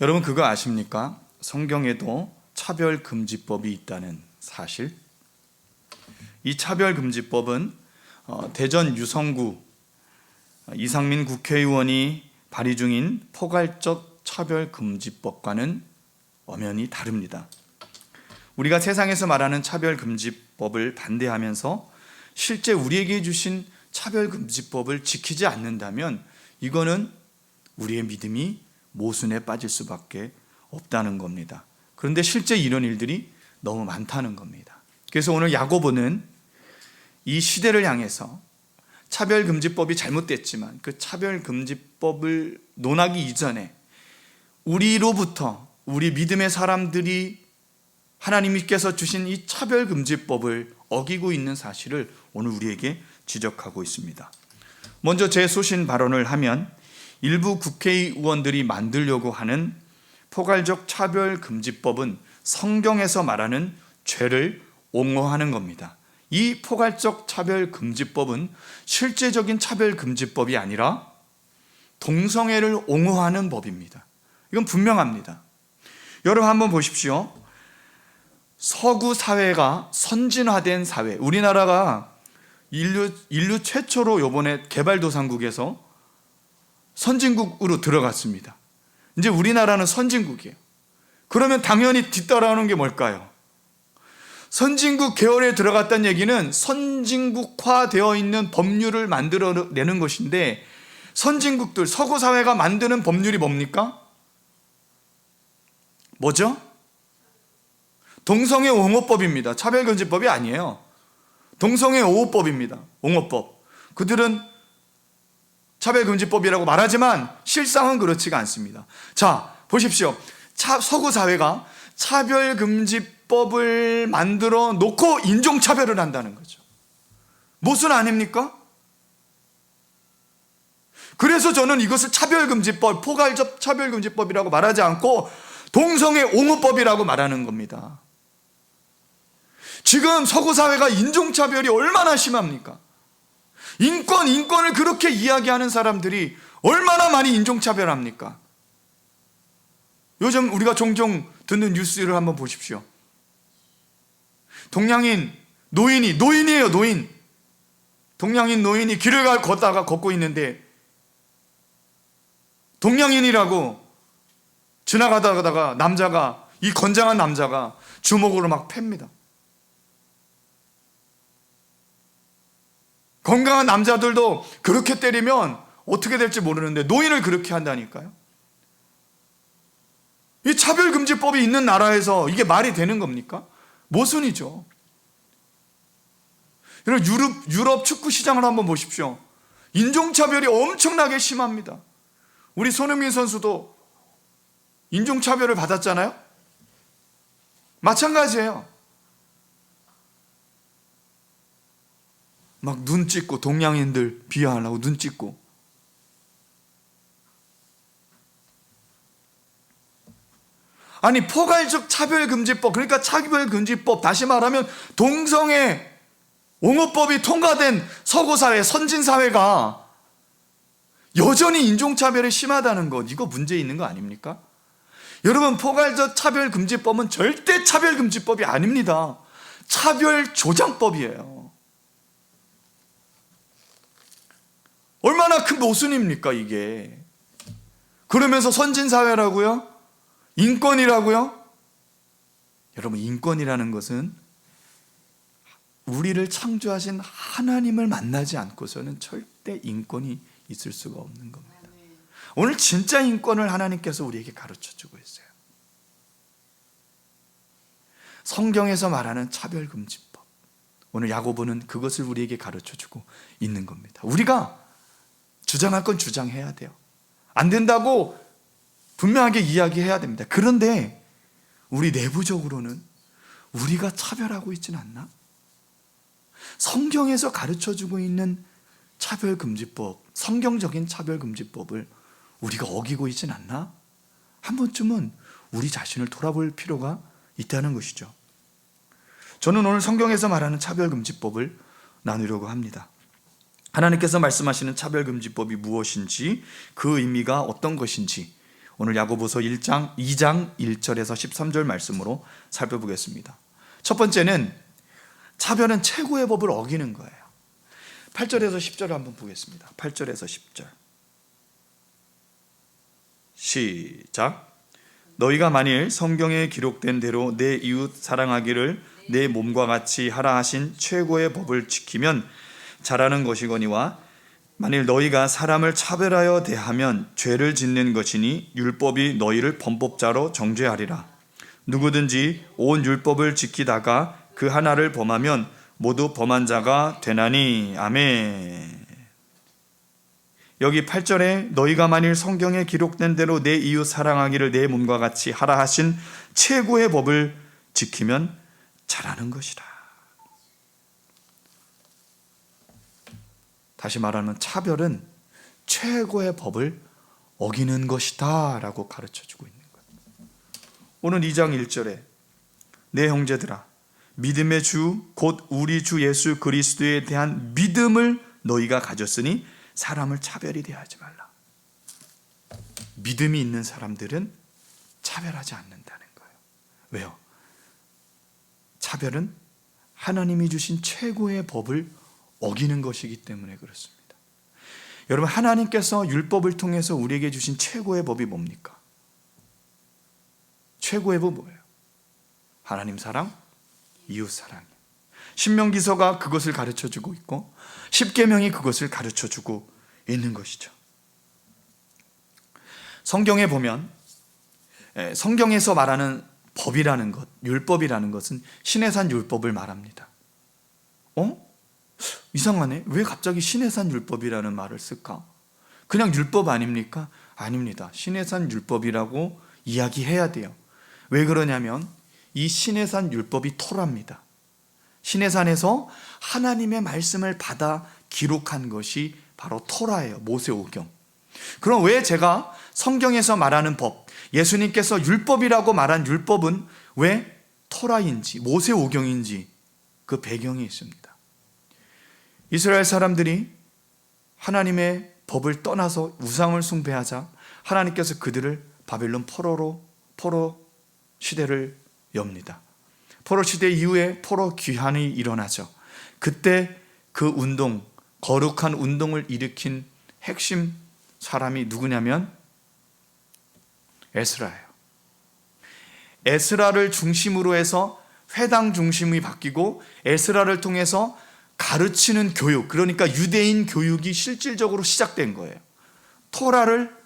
여러분 그거 아십니까? 성경에도 차별금지법이 있다는 사실. 이 차별금지법은 대전 유성구 이상민 국회의원이 발의 중인 포괄적 차별금지법과는 엄연히 다릅니다. 우리가 세상에서 말하는 차별금지법을 반대하면서 실제 우리에게 주신 차별금지법을 지키지 않는다면 이거는 우리의 믿음이 모순에 빠질 수밖에 없다는 겁니다. 그런데 실제 이런 일들이 너무 많다는 겁니다. 그래서 오늘 야고보는 이 시대를 향해서 차별금지법이 잘못됐지만 그 차별금지법을 논하기 이전에 우리로부터 우리 믿음의 사람들이 하나님께서 주신 이 차별금지법을 어기고 있는 사실을 오늘 우리에게 지적하고 있습니다. 먼저 제 소신 발언을 하면 일부 국회의원들이 만들려고 하는 포괄적 차별금지법은 성경에서 말하는 죄를 옹호하는 겁니다. 이 포괄적 차별금지법은 실제적인 차별금지법이 아니라 동성애를 옹호하는 법입니다. 이건 분명합니다. 여러분 한번 보십시오. 서구 사회가 선진화된 사회, 우리나라가 인류 최초로 이번에 개발도상국에서 선진국으로 들어갔습니다. 이제 우리나라는 선진국이에요. 그러면 당연히 뒤따라오는 게 뭘까요? 선진국 계열에 들어갔다는 얘기는 선진국화되어 있는 법률을 만들어내는 것인데, 선진국들, 서구 사회가 만드는 법률이 뭡니까? 뭐죠? 동성애 옹호법입니다. 차별금지법이 아니에요. 동성애 옹호법입니다. 옹호법. 그들은 차별금지법이라고 말하지만 실상은 그렇지가 않습니다. 자, 보십시오. 서구 사회가 차별금지법을 만들어 놓고 인종차별을 한다는 거죠. 모순 아닙니까? 그래서 저는 이것을 차별금지법, 포괄적 차별금지법이라고 말하지 않고 동성애 옹호법이라고 말하는 겁니다. 지금 서구 사회가 인종차별이 얼마나 심합니까? 인권을 그렇게 이야기하는 사람들이 얼마나 많이 인종차별합니까? 요즘 우리가 종종 듣는 뉴스를 한번 보십시오. 동양인 노인이에요, 노인. 동양인 노인이 길을 걷고 있는데 동양인이라고 지나가다가 이 건장한 남자가 주먹으로 막 팹니다. 건강한 남자들도 그렇게 때리면 어떻게 될지 모르는데 노인을 그렇게 한다니까요. 이 차별금지법이 있는 나라에서 이게 말이 되는 겁니까? 모순이죠. 유럽 축구 시장을 한번 보십시오. 인종차별이 엄청나게 심합니다. 우리 손흥민 선수도 인종차별을 받았잖아요. 마찬가지예요. 막 눈 찍고, 동양인들 비하하려고 눈 찍고. 아니, 포괄적 차별금지법, 그러니까 차별금지법, 다시 말하면 동성애 옹호법이 통과된 서구사회, 선진사회가 여전히 인종차별이 심하다는 것, 이거 문제 있는 거 아닙니까? 여러분, 포괄적 차별금지법은 절대 차별금지법이 아닙니다. 차별조장법이에요. 얼마나 큰 모순입니까 이게? 그러면서 선진사회라고요? 인권이라고요? 여러분, 인권이라는 것은 우리를 창조하신 하나님을 만나지 않고서는 절대 인권이 있을 수가 없는 겁니다. 오늘 진짜 인권을 하나님께서 우리에게 가르쳐주고 있어요. 성경에서 말하는 차별금지법, 오늘 야고보는 그것을 우리에게 가르쳐주고 있는 겁니다. 우리가 주장할 건 주장해야 돼요. 안 된다고 분명하게 이야기해야 됩니다. 그런데 우리 내부적으로는 우리가 차별하고 있지는 않나? 성경에서 가르쳐주고 있는 차별금지법, 성경적인 차별금지법을 우리가 어기고 있지는 않나? 한 번쯤은 우리 자신을 돌아볼 필요가 있다는 것이죠. 저는 오늘 성경에서 말하는 차별금지법을 나누려고 합니다. 하나님께서 말씀하시는 차별금지법이 무엇인지, 그 의미가 어떤 것인지 오늘 야고보서 2장 1절에서 13절 말씀으로 살펴보겠습니다. 첫 번째는 차별은 최고의 법을 어기는 거예요. 8절에서 10절을 한번 보겠습니다. 8절에서 10절 시작. 너희가 만일 성경에 기록된 대로 내 이웃 사랑하기를 내 몸과 같이 하라 하신 최고의 법을 지키면 잘하는 것이거니와 만일 너희가 사람을 차별하여 대하면 죄를 짓는 것이니 율법이 너희를 범법자로 정죄하리라. 누구든지 온 율법을 지키다가 그 하나를 범하면 모두 범한 자가 되나니. 아멘. 여기 8절에 너희가 만일 성경에 기록된 대로 내 이웃 사랑하기를 내 몸과 같이 하라 하신 최고의 법을 지키면 잘하는 것이다. 다시 말하면 차별은 최고의 법을 어기는 것이다 라고 가르쳐주고 있는 거예요. 오늘 2장 1절에 내 형제들아 믿음의 주 곧 우리 주 예수 그리스도에 대한 믿음을 너희가 가졌으니 사람을 차별이 대하지 말라. 믿음이 있는 사람들은 차별하지 않는다는 거예요. 왜요? 차별은 하나님이 주신 최고의 법을 어기는 것이기 때문에 그렇습니다. 여러분, 하나님께서 율법을 통해서 우리에게 주신 최고의 법이 뭡니까? 최고의 법 뭐예요? 하나님 사랑, 이웃 사랑. 신명기서가 그것을 가르쳐주고 있고 십계명이 그것을 가르쳐주고 있는 것이죠. 성경에 보면 성경에서 말하는 법이라는 것, 율법이라는 것은 신의 산 율법을 말합니다. 이상하네. 왜 갑자기 신의 산 율법이라는 말을 쓸까? 그냥 율법 아닙니까? 아닙니다. 신의 산 율법이라고 이야기해야 돼요. 왜 그러냐면 이 신의 산 율법이 토라입니다. 신의 산에서 하나님의 말씀을 받아 기록한 것이 바로 토라예요. 모세오경. 그럼 왜 제가 성경에서 말하는 법, 예수님께서 율법이라고 말한 율법은 왜 토라인지 모세오경인지 그 배경이 있습니다. 이스라엘 사람들이 하나님의 법을 떠나서 우상을 숭배하자 하나님께서 그들을 바벨론 포로 시대를 엽니다. 포로 시대 이후에 포로 귀환이 일어나죠. 그때 그 운동, 거룩한 운동을 일으킨 핵심 사람이 누구냐면 에스라예요. 에스라를 중심으로 해서 회당 중심이 바뀌고 에스라를 통해서 가르치는 교육, 그러니까 유대인 교육이 실질적으로 시작된 거예요. 토라를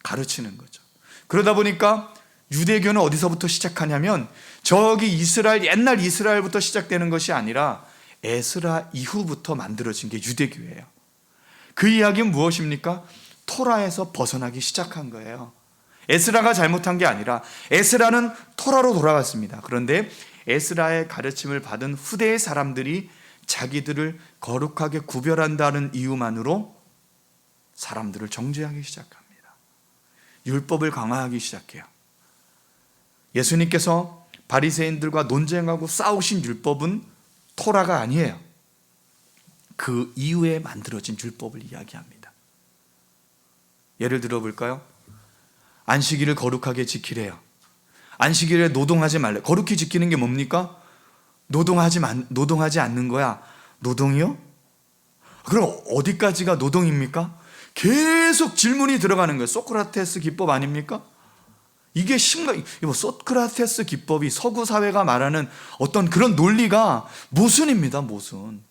가르치는 거죠. 그러다 보니까 유대교는 어디서부터 시작하냐면 저기 이스라엘, 옛날 이스라엘부터 시작되는 것이 아니라 에스라 이후부터 만들어진 게 유대교예요. 그 이야기는 무엇입니까? 토라에서 벗어나기 시작한 거예요. 에스라가 잘못한 게 아니라 에스라는 토라로 돌아갔습니다. 그런데 에스라의 가르침을 받은 후대의 사람들이 자기들을 거룩하게 구별한다는 이유만으로 사람들을 정죄하기 시작합니다. 율법을 강화하기 시작해요. 예수님께서 바리새인들과 논쟁하고 싸우신 율법은 토라가 아니에요. 그 이후에 만들어진 율법을 이야기합니다. 예를 들어 볼까요? 안식일을 거룩하게 지키래요. 안식일에 노동하지 말래. 거룩히 지키는 게 뭡니까? 노동하지 않는 거야. 노동이요? 그럼 어디까지가 노동입니까? 계속 질문이 들어가는 거예요. 소크라테스 기법 아닙니까? 이게 소크라테스 기법이 서구 사회가 말하는 어떤 그런 논리가 모순입니다. 모순.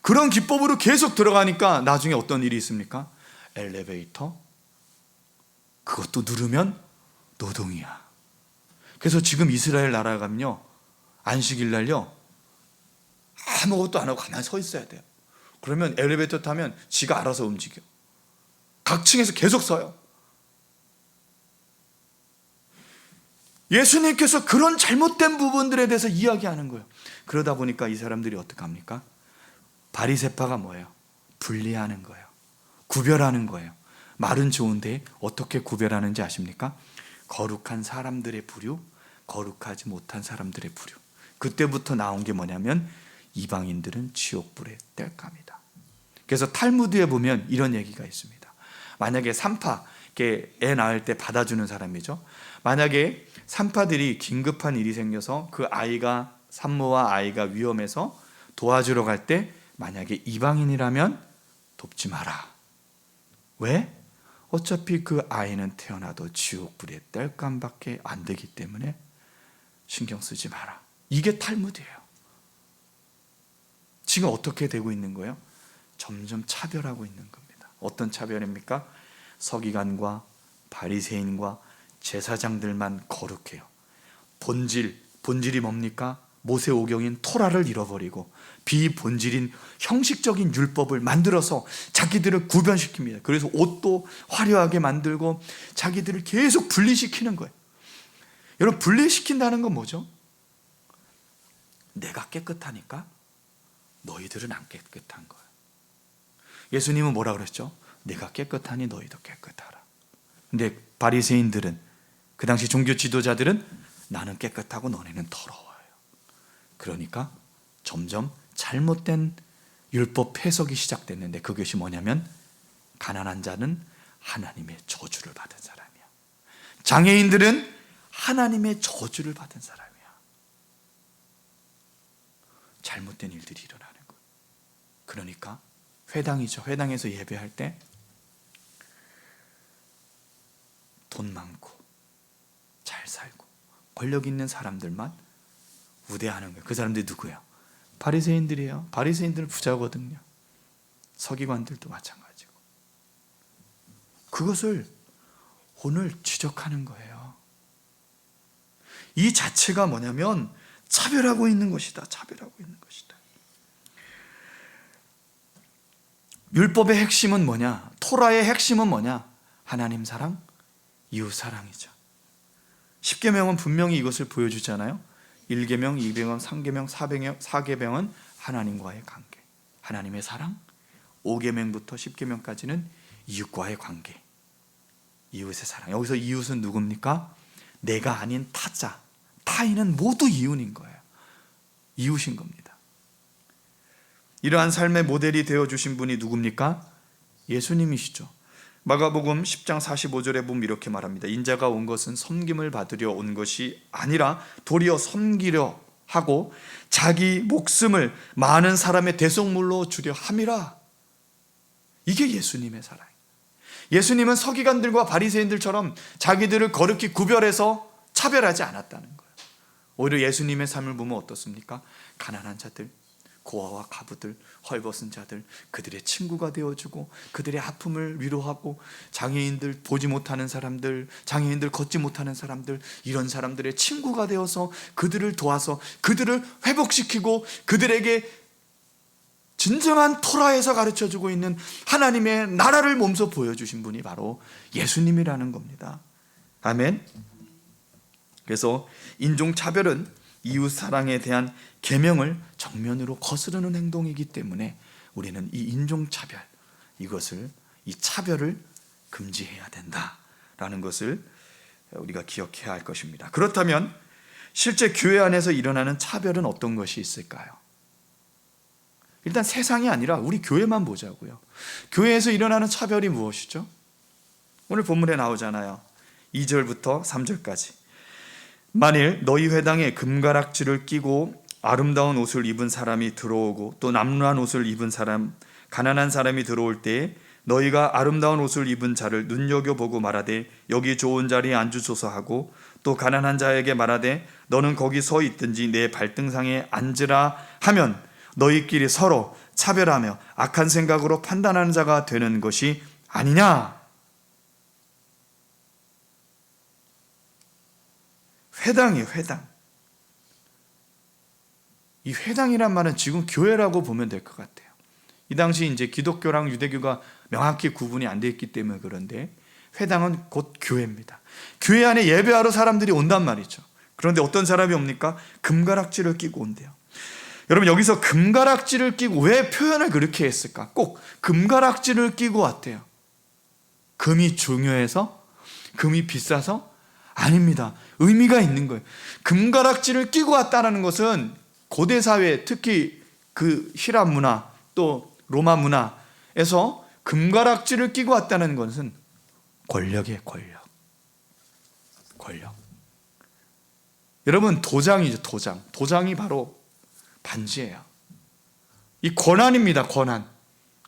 그런 기법으로 계속 들어가니까 나중에 어떤 일이 있습니까? 엘리베이터 그것도 누르면 노동이야. 그래서 지금 이스라엘 나라 가면요, 안식일 날요 아무것도 안 하고 가만히 서 있어야 돼요. 그러면 엘리베이터 타면 지가 알아서 움직여. 각 층에서 계속 서요. 예수님께서 그런 잘못된 부분들에 대해서 이야기하는 거예요. 그러다 보니까 이 사람들이 어떻게 합니까? 바리새파가 뭐예요? 분리하는 거예요. 구별하는 거예요. 말은 좋은데 어떻게 구별하는지 아십니까? 거룩한 사람들의 부류, 거룩하지 못한 사람들의 부류. 그때부터 나온 게 뭐냐면 이방인들은 지옥불에 뗄 겁니다. 그래서 탈무드에 보면 이런 얘기가 있습니다. 만약에 3파 애 낳을 때 받아주는 사람이죠. 만약에 산파들이 긴급한 일이 생겨서 그 아이가, 산모와 아이가 위험해서 도와주러 갈 때 만약에 이방인이라면 돕지 마라. 왜? 어차피 그 아이는 태어나도 지옥불의 땔감밖에 안 되기 때문에 신경 쓰지 마라. 이게 탈무드예요. 지금 어떻게 되고 있는 거예요? 점점 차별하고 있는 겁니다. 어떤 차별입니까? 서기관과 바리새인과 제사장들만 거룩해요. 본질이 뭡니까? 모세오경인 토라를 잃어버리고 비본질인 형식적인 율법을 만들어서 자기들을 구변시킵니다. 그래서 옷도 화려하게 만들고 자기들을 계속 분리시키는 거예요. 여러분, 분리시킨다는 건 뭐죠? 내가 깨끗하니까 너희들은 안 깨끗한 거예요. 예수님은 뭐라 그랬죠? 내가 깨끗하니 너희도 깨끗하라. 근데 바리새인들은, 그 당시 종교 지도자들은 나는 깨끗하고 너네는 더러워요. 그러니까 점점 잘못된 율법 해석이 시작됐는데, 그것이 뭐냐면 가난한 자는 하나님의 저주를 받은 사람이야. 장애인들은 하나님의 저주를 받은 사람이야. 잘못된 일들이 일어나는 거예요. 그러니까 회당이죠. 회당에서 예배할 때 돈 많고 잘 살고 권력 있는 사람들만 우대하는 거예요. 그 사람들이 누구예요? 바리새인들이에요. 바리새인들은 부자거든요. 서기관들도 마찬가지고. 그것을 오늘 지적하는 거예요. 이 자체가 뭐냐면 차별하고 있는 것이다. 차별하고 있는 것이다. 율법의 핵심은 뭐냐? 토라의 핵심은 뭐냐? 하나님 사랑, 이웃 사랑이죠. 10계명은 분명히 이것을 보여주잖아요. 1계명, 2계명, 3계명, 4계명은 하나님과의 관계, 하나님의 사랑. 5계명부터 10계명까지는 이웃과의 관계, 이웃의 사랑. 여기서 이웃은 누굽니까? 내가 아닌 타자, 타인은 모두 이웃인 거예요. 이웃인 겁니다. 이러한 삶의 모델이 되어주신 분이 누굽니까? 예수님이시죠. 마가복음 10장 45절에 보면 이렇게 말합니다. 인자가 온 것은 섬김을 받으려 온 것이 아니라 도리어 섬기려 하고 자기 목숨을 많은 사람의 대속물로 주려 함이라. 이게 예수님의 사랑이에요. 예수님은 서기관들과 바리새인들처럼 자기들을 거룩히 구별해서 차별하지 않았다는 거예요. 오히려 예수님의 삶을 보면 어떻습니까? 가난한 자들, 고아와 가부들, 헐벗은 자들, 그들의 친구가 되어주고 그들의 아픔을 위로하고, 장애인들, 보지 못하는 사람들, 장애인들, 걷지 못하는 사람들, 이런 사람들의 친구가 되어서 그들을 도와서 그들을 회복시키고 그들에게 진정한 토라에서 가르쳐주고 있는 하나님의 나라를 몸소 보여주신 분이 바로 예수님이라는 겁니다. 아멘. 그래서 인종차별은 이웃 사랑에 대한 계명을 정면으로 거스르는 행동이기 때문에 우리는 이 인종차별, 이 차별을 금지해야 된다라는 것을 우리가 기억해야 할 것입니다. 그렇다면 실제 교회 안에서 일어나는 차별은 어떤 것이 있을까요? 일단 세상이 아니라 우리 교회만 보자고요. 교회에서 일어나는 차별이 무엇이죠? 오늘 본문에 나오잖아요. 2절부터 3절까지. 만일 너희 회당에 금가락지를 끼고 아름다운 옷을 입은 사람이 들어오고 또 남루한 옷을 입은 사람, 가난한 사람이 들어올 때에 너희가 아름다운 옷을 입은 자를 눈여겨보고 말하되 여기 좋은 자리에 앉으소서 하고, 또 가난한 자에게 말하되 너는 거기 서 있든지 내 발등상에 앉으라 하면 너희끼리 서로 차별하며 악한 생각으로 판단하는 자가 되는 것이 아니냐. 회당이에요, 회당. 이 회당이란 말은 지금 교회라고 보면 될 것 같아요. 이 당시 이제 기독교랑 유대교가 명확히 구분이 안 돼 있기 때문에 그런데 회당은 곧 교회입니다. 교회 안에 예배하러 사람들이 온단 말이죠. 그런데 어떤 사람이 옵니까? 금가락지를 끼고 온대요. 여러분, 여기서 금가락지를 끼고 왜 표현을 그렇게 했을까? 꼭 금가락지를 끼고 왔대요. 금이 중요해서? 금이 비싸서? 아닙니다. 의미가 있는 거예요. 금가락지를 끼고 왔다는 것은 고대 사회, 특히 그 히랍 문화 또 로마 문화에서 금가락지를 끼고 왔다는 것은 권력이에요. 권력. 여러분, 도장이죠. 도장이 바로 반지예요. 이 권한입니다. 권한.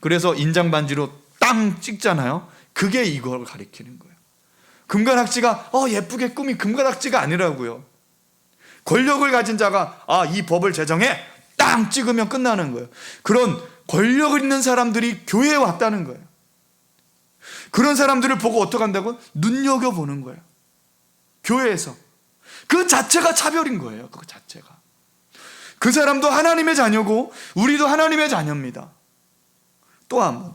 그래서 인장 반지로 땅 찍잖아요. 그게 이걸 가리키는 거예요. 금관악지가 예쁘게 꾸민 금관악지가 아니라고요. 권력을 가진 자가 이 법을 제정해 땅 찍으면 끝나는 거예요. 그런 권력을 있는 사람들이 교회에 왔다는 거예요. 그런 사람들을 보고 어떻게 한다고? 눈여겨보는 거예요. 교회에서. 그 자체가 차별인 거예요. 그 자체가. 그 사람도 하나님의 자녀고 우리도 하나님의 자녀입니다. 또 한 번.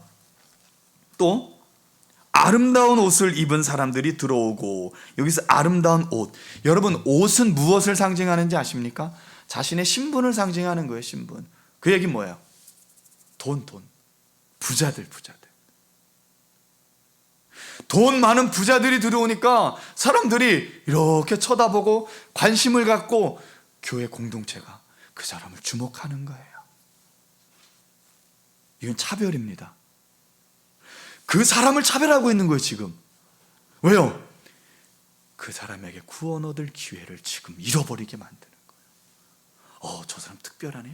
또 아름다운 옷을 입은 사람들이 들어오고, 여기서 아름다운 옷. 여러분, 옷은 무엇을 상징하는지 아십니까? 자신의 신분을 상징하는 거예요. 신분. 그 얘기는 뭐예요? 돈. 부자들. 돈 많은 부자들이 들어오니까 사람들이 이렇게 쳐다보고 관심을 갖고 교회 공동체가 그 사람을 주목하는 거예요. 이건 차별입니다. 그 사람을 차별하고 있는 거예요, 지금. 왜요? 그 사람에게 구원 얻을 기회를 지금 잃어버리게 만드는 거예요. 저 사람 특별하네?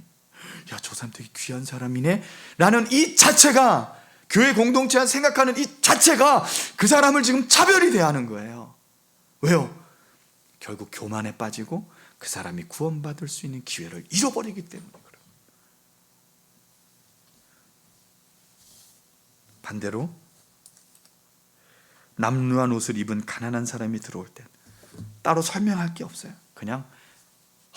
야, 저 사람 되게 귀한 사람이네? 라는 이 자체가, 교회 공동체가 생각하는 이 자체가 그 사람을 지금 차별이 대하는 거예요. 왜요? 결국 교만에 빠지고 그 사람이 구원받을 수 있는 기회를 잃어버리기 때문에 그래요. 반대로 남루한 옷을 입은 가난한 사람이 들어올 때 따로 설명할 게 없어요. 그냥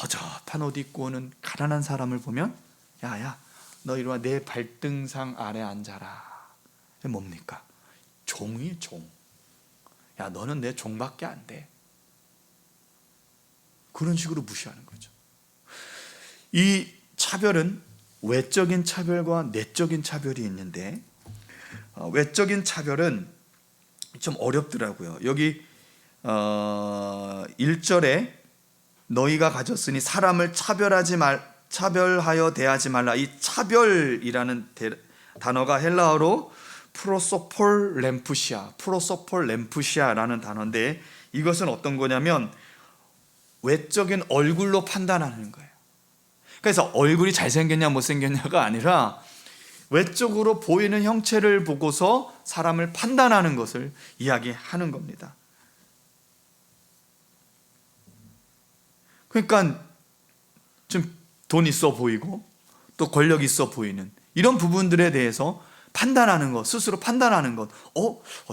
허접한 옷 입고 오는 가난한 사람을 보면, 야, 너 이리 와, 내 발등상 아래 앉아라. 뭡니까? 종이 종. 야, 너는 내 종밖에 안 돼. 그런 식으로 무시하는 거죠. 이 차별은 외적인 차별과 내적인 차별이 있는데, 외적인 차별은 좀 어렵더라고요. 여기 1절에 너희가 가졌으니 사람을 차별하여 대하지 말라. 이 차별이라는 단어가 헬라어로 프로소폴 렘푸시아라는 단어인데, 이것은 어떤 거냐면 외적인 얼굴로 판단하는 거예요. 그래서 얼굴이 잘생겼냐 못생겼냐가 아니라 외적으로 보이는 형체를 보고서 사람을 판단하는 것을 이야기하는 겁니다. 그러니까 좀 돈 있어 보이고 또 권력 있어 보이는 이런 부분들에 대해서 판단하는 것, 스스로 판단하는 것.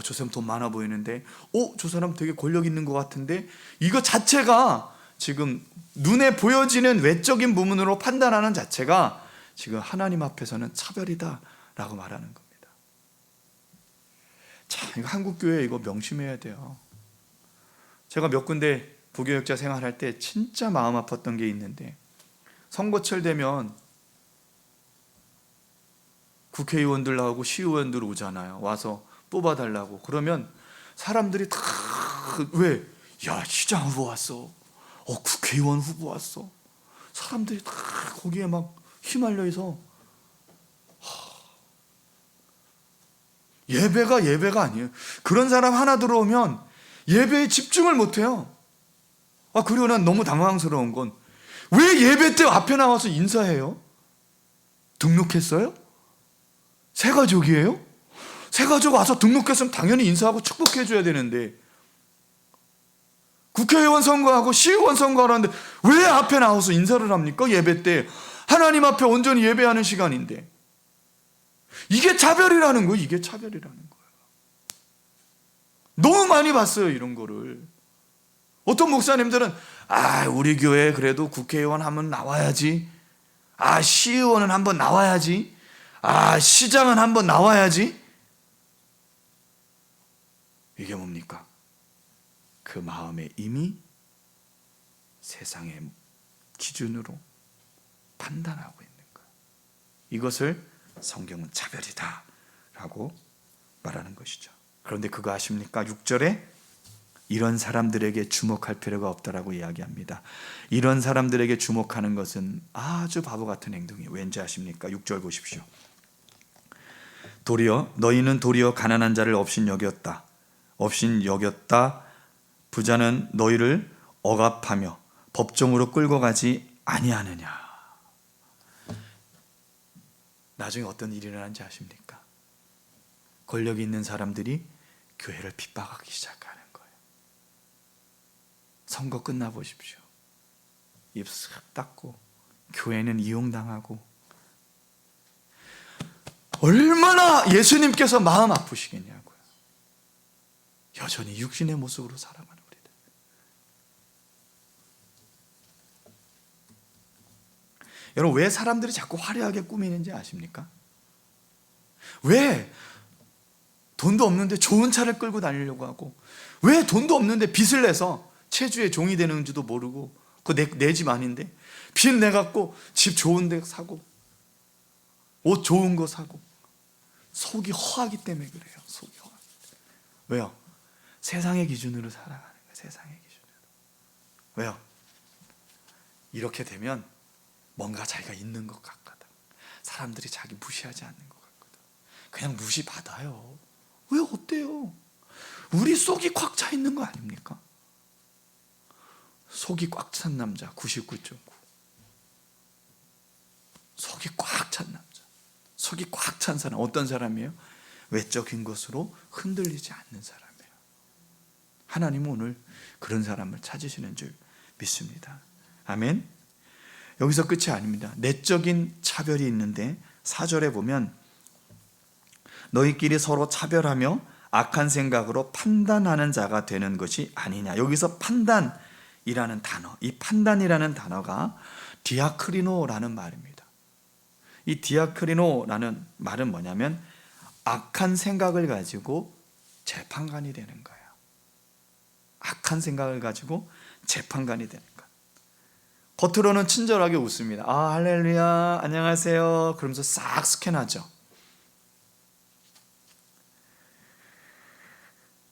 저 사람 돈 많아 보이는데, 저 사람 되게 권력 있는 것 같은데, 이거 자체가 지금 눈에 보여지는 외적인 부분으로 판단하는 자체가 지금 하나님 앞에서는 차별이다라고 말하는 겁니다. 자, 이거 한국교회 이거 명심해야 돼요. 제가 몇 군데 부교육자 생활할 때 진짜 마음 아팠던 게 있는데, 선거철 되면 국회의원들 나오고 시의원들 오잖아요. 와서 뽑아달라고. 그러면 사람들이 다 왜? 야, 시장 후보 왔어. 국회의원 후보 왔어. 사람들이 다 거기에 막 휘말려 있어. 예배가 아니에요. 그런 사람 하나 들어오면 예배에 집중을 못해요. 그리고 난 너무 당황스러운 건, 왜 예배 때 앞에 나와서 인사해요? 등록했어요? 새가족이에요? 새가족 와서 등록했으면 당연히 인사하고 축복해줘야 되는데, 국회의원 선거하고 시의원 선거하는데 왜 앞에 나와서 인사를 합니까? 예배 때 하나님 앞에 온전히 예배하는 시간인데. 이게 차별이라는 거예요. 이게 차별이라는 거예요. 너무 많이 봤어요, 이런 거를. 어떤 목사님들은 우리 교회 그래도 국회의원 한번 나와야지, 시의원은 한번 나와야지, 시장은 한번 나와야지. 이게 뭡니까? 그 마음에 이미 세상의 기준으로 판단하고 있는 거예요. 이것을 성경은 차별이다 라고 말하는 것이죠. 그런데 그거 아십니까? 6절에 이런 사람들에게 주목할 필요가 없다라고 이야기합니다. 이런 사람들에게 주목하는 것은 아주 바보 같은 행동이에요. 왠지 아십니까? 6절 보십시오. 너희는 도리어 가난한 자를 업신 여겼다. 없인 여겼다. 부자는 너희를 억압하며 법정으로 끌고 가지 아니하느냐. 나중에 어떤 일이 일어난지 아십니까? 권력이 있는 사람들이 교회를 핍박하기 시작하는 거예요. 선거 끝나 보십시오. 입 쓱 닫고 교회는 이용당하고. 얼마나 예수님께서 마음 아프시겠냐고요. 여전히 육신의 모습으로 살아가는 우리들. 여러분, 왜 사람들이 자꾸 화려하게 꾸미는지 아십니까? 왜 돈도 없는데 좋은 차를 끌고 다니려고 하고, 왜 돈도 없는데 빚을 내서 체주의 종이 되는지도 모르고, 그거 내 집 아닌데 빚 내갖고 집 좋은 데 사고 옷 좋은 거 사고. 속이 허하기 때문에 그래요. 속이 허하기 때문에. 왜요? 세상의 기준으로 살아가는 거예요. 세상의 기준으로. 왜요? 이렇게 되면 뭔가 자기가 있는 것 같거든. 사람들이 자기 무시하지 않는 것 같거든. 그냥 무시받아요. 왜 어때요? 우리 속이 꽉 차 있는 거 아닙니까? 속이 꽉 찬 남자 99.9. 속이 꽉 찬 남자, 속이 꽉 찬 사람. 어떤 사람이에요? 외적인 것으로 흔들리지 않는 사람이에요. 하나님은 오늘 그런 사람을 찾으시는 줄 믿습니다. 아멘. 여기서 끝이 아닙니다. 내적인 차별이 있는데 4절에 보면 너희끼리 서로 차별하며 악한 생각으로 판단하는 자가 되는 것이 아니냐. 여기서 판단이라는 단어, 이 판단이라는 단어가 디아크리노라는 말입니다. 이 디아크리노라는 말은 뭐냐면 악한 생각을 가지고 재판관이 되는 거예요. 악한 생각을 가지고 재판관이 되는 거예요. 겉으로는 친절하게 웃습니다. 아, 할렐루야, 안녕하세요, 그러면서 싹 스캔하죠.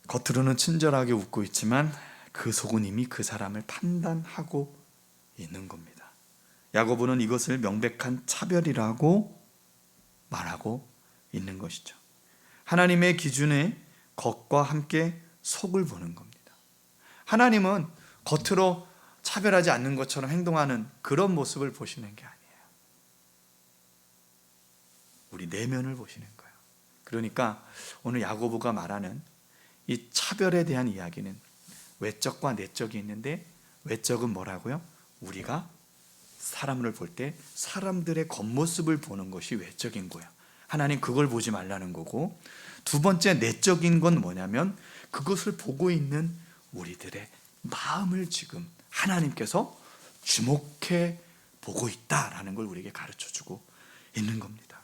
겉으로는 친절하게 웃고 있지만 그 속은 이미 그 사람을 판단하고 있는 겁니다. 야고보는 이것을 명백한 차별이라고 말하고 있는 것이죠. 하나님의 기준에 겉과 함께 속을 보는 겁니다. 하나님은 겉으로 차별하지 않는 것처럼 행동하는 그런 모습을 보시는 게 아니에요. 우리 내면을 보시는 거예요. 그러니까 오늘 야고보가 말하는 이 차별에 대한 이야기는 외적과 내적이 있는데, 외적은 뭐라고요? 우리가 사람을 볼 때 사람들의 겉모습을 보는 것이 외적인 거야. 하나님 그걸 보지 말라는 거고, 두 번째 내적인 건 뭐냐면 그것을 보고 있는 우리들의 마음을 지금 하나님께서 주목해 보고 있다라는 걸 우리에게 가르쳐주고 있는 겁니다.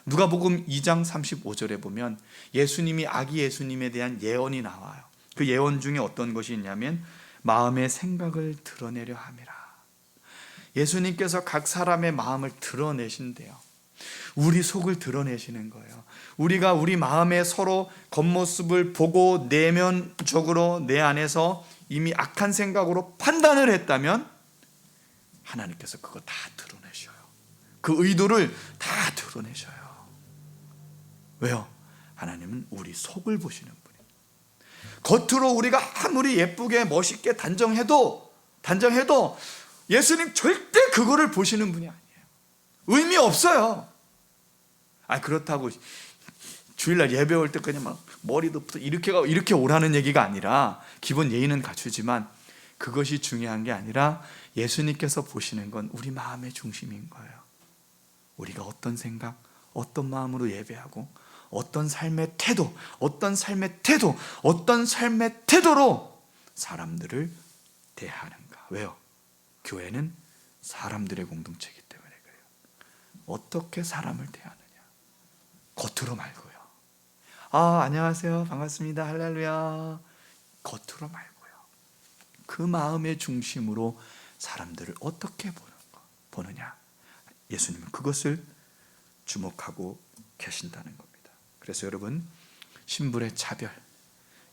누가복음 2장 35절에 보면 예수님이, 아기 예수님에 대한 예언이 나와요. 그 예언 중에 어떤 것이 있냐면 마음의 생각을 드러내려 함이라. 예수님께서 각 사람의 마음을 드러내신대요. 우리 속을 드러내시는 거예요. 우리가 우리 마음의 서로 겉모습을 보고 내면적으로 내 안에서 이미 악한 생각으로 판단을 했다면 하나님께서 그거 다 드러내셔요. 그 의도를 다 드러내셔요. 왜요? 하나님은 우리 속을 보시는 분이에요. 겉으로 우리가 아무리 예쁘게 멋있게 단정해도 예수님 절대 그거를 보시는 분이 아니에요. 의미 없어요. 그렇다고 주일날 예배 올 때 그냥 막 머리도 이렇게 오라는 얘기가 아니라, 기본 예의는 갖추지만 그것이 중요한 게 아니라 예수님께서 보시는 건 우리 마음의 중심인 거예요. 우리가 어떤 생각, 어떤 마음으로 예배하고 어떤 삶의 태도, 어떤 삶의 태도로 사람들을 대하는가. 왜요? 교회는 사람들의 공동체이기 때문에 그래요. 어떻게 사람을 대하느냐. 겉으로 말고요. 안녕하세요, 반갑습니다, 할렐루야. 겉으로 말고요. 그 마음의 중심으로 사람들을 어떻게 보느냐. 예수님은 그것을 주목하고 계신다는 겁니다. 그래서 여러분, 신분의 차별,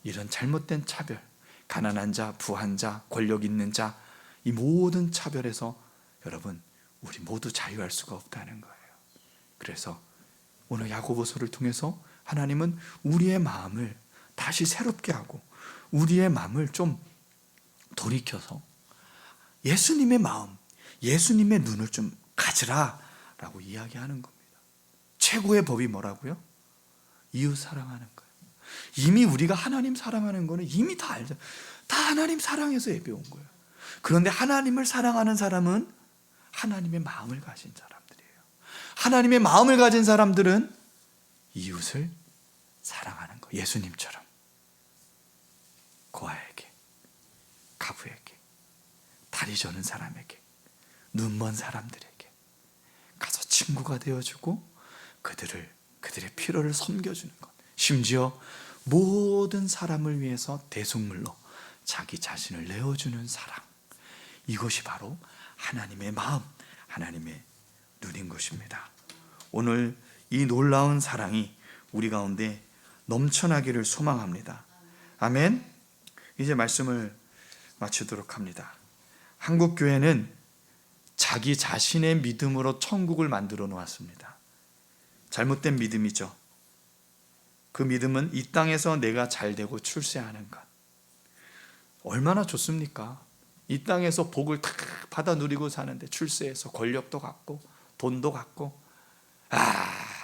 이런 잘못된 차별, 가난한 자, 부한 자, 권력 있는 자, 이 모든 차별에서 여러분, 우리 모두 자유할 수가 없다는 거예요. 그래서 오늘 야고보서를 통해서 하나님은 우리의 마음을 다시 새롭게 하고 우리의 마음을 좀 돌이켜서 예수님의 마음, 예수님의 눈을 좀 가지라라고 이야기하는 겁니다. 최고의 법이 뭐라고요? 이웃 사랑하는 거예요. 이미 우리가 하나님 사랑하는 거는 이미 다 알죠. 다 하나님 사랑해서 예배 온 거예요. 그런데 하나님을 사랑하는 사람은 하나님의 마음을 가진 사람들이에요. 하나님의 마음을 가진 사람들은 이웃을 사랑하는 거. 예수님처럼 고아에게, 가부에게, 다리 저는 사람에게, 눈먼 사람들에게 가서 친구가 되어주고 그들의 필요를 섬겨주는 것. 심지어 모든 사람을 위해서 대속물로 자기 자신을 내어주는 사랑. 이것이 바로 하나님의 마음, 하나님의 눈인 것입니다. 오늘 이 놀라운 사랑이 우리 가운데 넘쳐나기를 소망합니다. 아멘. 이제 말씀을 마치도록 합니다. 한국 교회는 자기 자신의 믿음으로 천국을 만들어 놓았습니다. 잘못된 믿음이죠. 그 믿음은 이 땅에서 내가 잘되고 출세하는 것. 얼마나 좋습니까? 이 땅에서 복을 탁 받아 누리고 사는데 출세해서 권력도 갖고 돈도 갖고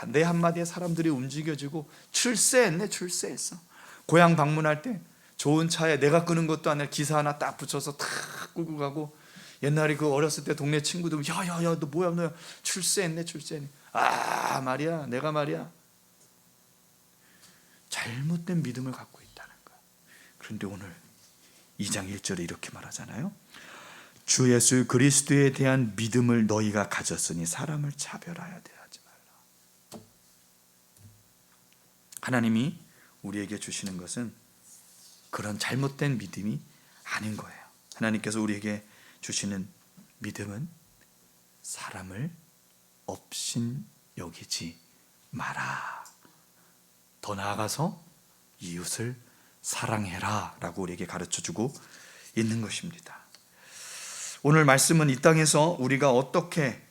내 한마디에 사람들이 움직여지고 출세했어. 고향 방문할 때 좋은 차에 내가 끄는 것도 아니라 기사 하나 딱 붙여서 탁 끌고 가고, 옛날에 그 어렸을 때 동네 친구들 야야야 너 뭐야 너 출세했네. 말이야 내가 말이야. 잘못된 믿음을 갖고 있다는 거야. 그런데 오늘 2장 1절에 이렇게 말하잖아요. 주 예수 그리스도에 대한 믿음을 너희가 가졌으니 사람을 차별하여 대하지 말라. 하나님이 우리에게 주시는 것은 그런 잘못된 믿음이 아닌 거예요. 하나님께서 우리에게 주시는 믿음은 사람을 업신 여기지 마라. 더 나아가서 이웃을 사랑해라 라고 우리에게 가르쳐주고 있는 것입니다. 오늘 말씀은 이 땅에서 우리가 어떻게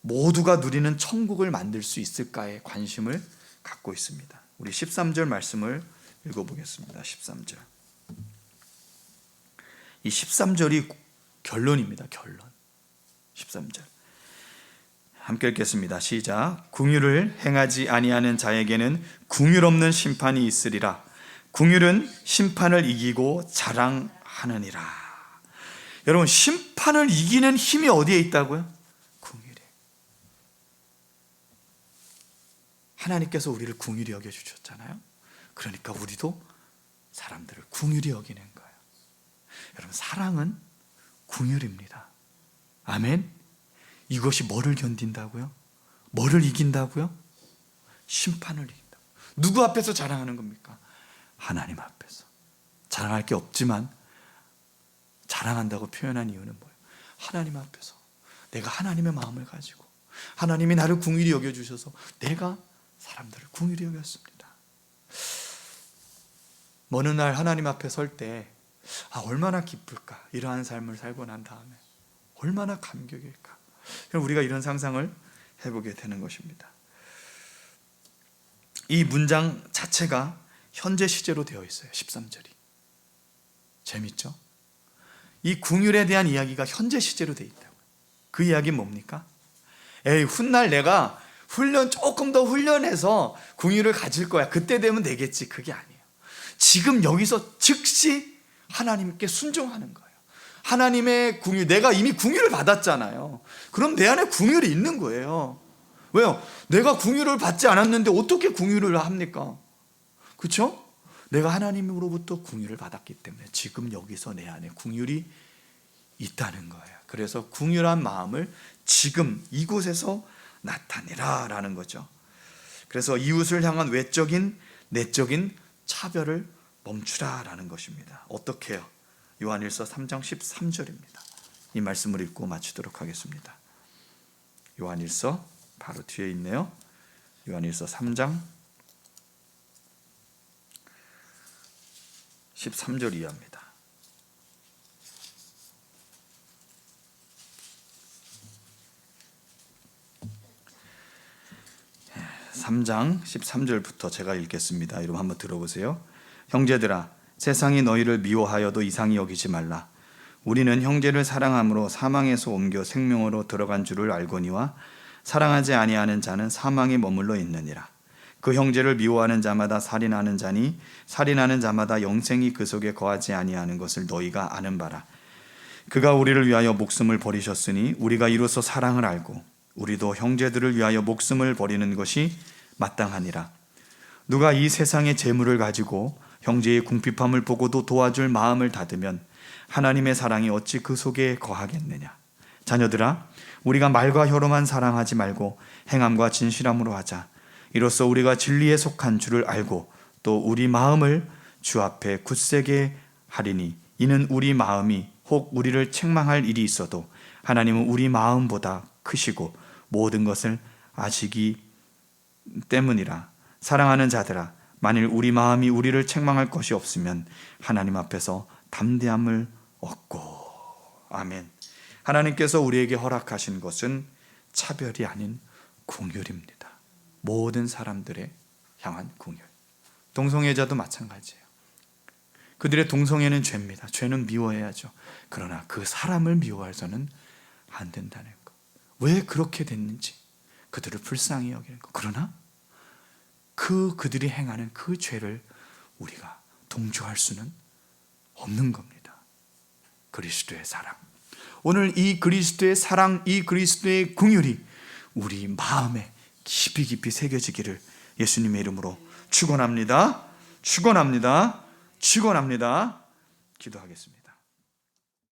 모두가 누리는 천국을 만들 수 있을까에 관심을 갖고 있습니다. 우리 13절 말씀을 읽어보겠습니다. 13절. 이 13절이 결론입니다. 결론. 13절 함께 읽겠습니다. 시작. 긍휼을 행하지 아니하는 자에게는 긍휼 없는 심판이 있으리라. 긍휼은 심판을 이기고 자랑하느니라. 여러분, 심판을 이기는 힘이 어디에 있다고요? 긍휼에. 하나님께서 우리를 긍휼히 여겨주셨잖아요. 그러니까 우리도 사람들을 긍휼히 여기는 거예요. 여러분, 사랑은 긍휼입니다. 아멘. 이것이 뭐를 견딘다고요? 뭐를 이긴다고요? 심판을 이긴다고. 누구 앞에서 자랑하는 겁니까? 하나님 앞에서. 자랑할 게 없지만 자랑한다고 표현한 이유는 뭐예요? 하나님 앞에서 내가 하나님의 마음을 가지고 하나님이 나를 긍휼히 여겨주셔서 내가 사람들을 긍휼히 여겼습니다. 어느 날 하나님 앞에 설 때 얼마나 기쁠까? 이러한 삶을 살고 난 다음에 얼마나 감격일까? 우리가 이런 상상을 해보게 되는 것입니다. 이 문장 자체가 현재 시제로 되어 있어요. 13절이. 재밌죠? 이 긍휼에 대한 이야기가 현재 시제로 되어 있다고요. 그 이야기는 뭡니까? 훗날 내가 조금 더 훈련해서 긍휼을 가질 거야. 그때 되면 되겠지. 그게 아니에요. 지금 여기서 즉시 하나님께 순종하는 거예요. 하나님의 긍휼, 내가 이미 긍휼을 받았잖아요. 그럼 내 안에 긍휼이 있는 거예요. 왜요? 내가 긍휼을 받지 않았는데 어떻게 긍휼을 합니까? 그렇죠? 내가 하나님으로부터 긍휼을 받았기 때문에 지금 여기서 내 안에 긍휼이 있다는 거예요. 그래서 긍휼한 마음을 지금 이곳에서 나타내라 라는 거죠. 그래서 이웃을 향한 외적인 내적인 차별을 멈추라 라는 것입니다. 어떻게 해요? 요한일서 3장 13절입니다. 이 말씀을 읽고 마치도록 하겠습니다. 요한일서 바로 뒤에 있네요. 요한일서 3장 13절 이하입니다. (3장 13절부터) 제가 읽겠습니다. 여러분 한번 들어보세요. 형제들아, 세상이 너희를 미워하여도 이상히 여기지 말라. 우리는 형제를 사랑함으로 사망에서 옮겨 생명으로 들어간 줄을 알거니와 사랑하지 아니하는 자는 사망에 머물러 있느니라. 그 형제를 미워하는 자마다 살인하는 자니 살인하는 자마다 영생이 그 속에 거하지 아니하는 것을 너희가 아는 바라. 그가 우리를 위하여 목숨을 버리셨으니 우리가 이로써 사랑을 알고 우리도 형제들을 위하여 목숨을 버리는 것이 마땅하니라. 누가 이 세상의 재물을 가지고 형제의 궁핍함을 보고도 도와줄 마음을 닫으면 하나님의 사랑이 어찌 그 속에 거하겠느냐. 자녀들아, 우리가 말과 혀로만 사랑하지 말고 행함과 진실함으로 하자. 이로써 우리가 진리에 속한 줄을 알고 또 우리 마음을 주 앞에 굳세게 하리니 이는 우리 마음이 혹 우리를 책망할 일이 있어도 하나님은 우리 마음보다 크시고 모든 것을 아시기 때문이라. 사랑하는 자들아, 만일 우리 마음이 우리를 책망할 것이 없으면 하나님 앞에서 담대함을 얻고. 아멘. 하나님께서 우리에게 허락하신 것은 차별이 아닌 긍휼입니다. 모든 사람들의 향한 긍휼. 동성애자도 마찬가지예요. 그들의 동성애는 죄입니다. 죄는 미워해야죠. 그러나 그 사람을 미워해서는 안 된다는 것. 왜 그렇게 됐는지 그들을 불쌍히 여기는 것. 그러나 그들이 행하는 그 죄를 우리가 동조할 수는 없는 겁니다. 그리스도의 사랑. 오늘 이 그리스도의 사랑, 이 그리스도의 긍휼이 우리 마음에 깊이 깊이 새겨지기를 예수님의 이름으로 축원합니다. 축원합니다. 축원합니다. 기도하겠습니다.